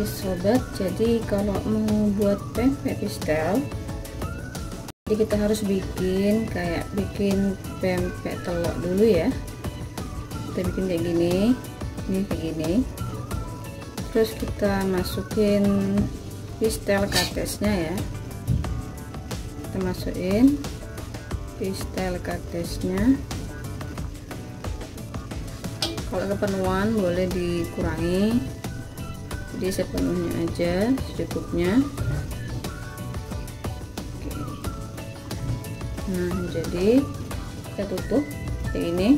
Sobat, jadi kalau mau buat pempek pistel, jadi kita harus bikin pempek telur dulu ya. Kita bikin kayak gini, ini kayak gini. Terus kita masukin pistel katesnya ya. Kita masukin pistel katesnya. Kalau kepenuhan boleh dikurangi, jadi sepenuhnya aja, secukupnya. Oke. Nah, jadi kita tutup kayak ini.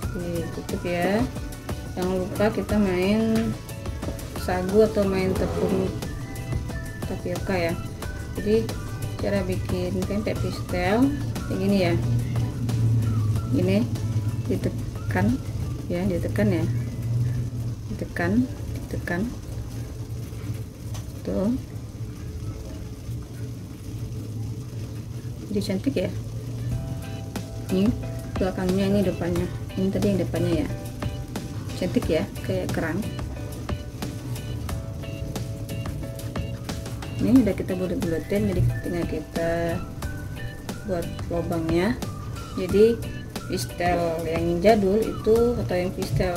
Oke, tutup ya. Jangan lupa kita main sagu atau main tepung tapioka ya. Jadi cara bikin pempek pistel kayak gini ya. Ini ditekan ya, ditekan tuh, jadi cantik ya. Ini belakangnya, ini depannya, ini tadi yang depannya ya, cantik ya, kayak kerang. Ini udah kita bulet-buletin, jadi tinggal kita buat lubangnya. Jadi pistel yang jadul itu atau yang pistel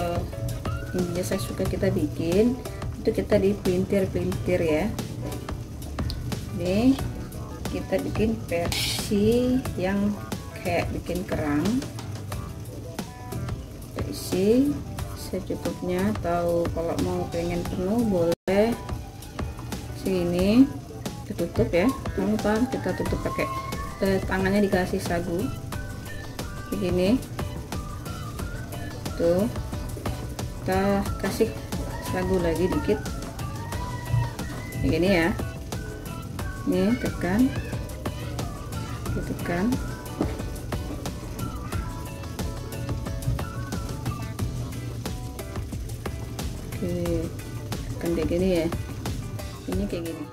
yang biasa suka kita bikin itu kita dipelintir-pelintir ya. Ini kita bikin versi yang kayak bikin kerang, isi secukupnya, atau kalau mau pengen penuh boleh segini. Kita tutup ya, jangan lupa kita tutup pakai tangannya dikasih sagu begini tuh. Kita kasih sagu lagi dikit begini ya. Ini tekan, ditekan. Oke, tekan kayak gini ya. Ini kayak gini.